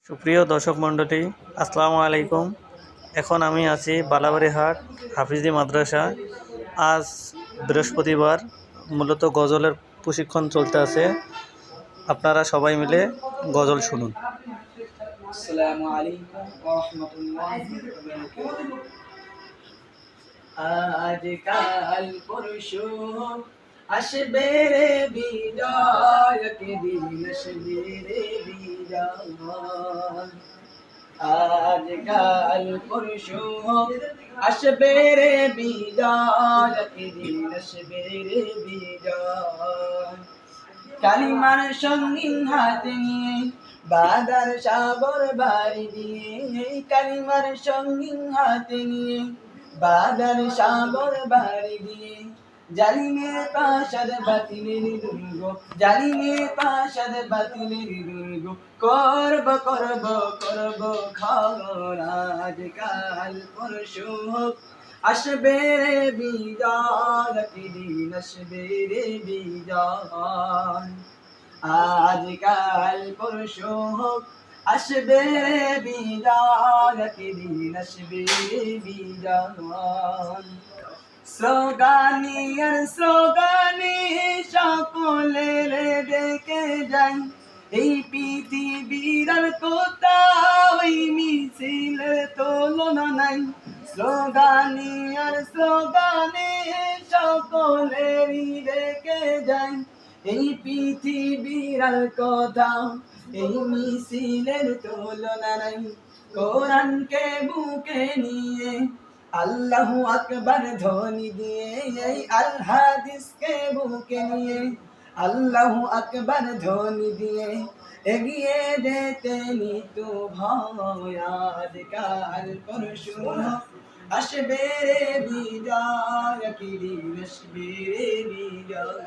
সুপ্রিয় দর্শক মণ্ডলী, আসসালামু আলাইকুম। এখন আমি আছি বালাবাড়িহাট হাফিজি মাদ্রাসা। আজ বৃহস্পতিবার, মূলত গজলের প্রশিক্ষণ চলতে আছে। আপনারা সবাই মিলে গজল শুনুন। আসসালামু আলাইকুম ওয়া রাহমাতুল্লাহি ওয়া বারাকাতুহু। আজকাল পরশু আসবে রে বিজয়, একদিন আসবে রে বিজয়। আজকাল পরশু আসবে রে বিজয়, একদিন আসবে রে বিজয়। কালিমার সঙ্গীন হাতে নিয়ে বাদার সাগর বাড়ি দিয়ে, কালিমার সঙ্গীন হাতে নিয়ে বাদার সাগর বাড়ি দিয়ে, জালিমের প্রাসাদ বাতিলের দুর্গ, জালিমের প্রাসাদ বাতিলের দুর্গ করব করব করব খবর। আজকাল পরশু আসবে রে বিজয়, একদিন আসবে রে বিজয়। আজকাল পরশু আসবে রে বিজয়, একদিন আসবে রে বিজয়। স্লোগানি আর স্লোগানি সকলের ডেকে যাই, এই পৃথিবীর আর কোথাও ওই মিছিলের তুলনা নাই। স্লোগানি আর স্লোগানি সকলেরই ডেকে যাই, এই পৃথিবীর আর কোথাও এই মিছিলের তুলনা নাই। কোরআনকে বুকে নিয়ে আল্লাহু আকবার ধ্বনি দিয়ে, এই আল হাদিসকে বুকে নিয়ে আল্লাহু আকবার ধ্বনি দিয়ে এগিয়ে যেতে নিতু ভয়। আজকাল পরশু আসবে রে বিজয়, একদিন আসবে রে বিজয়।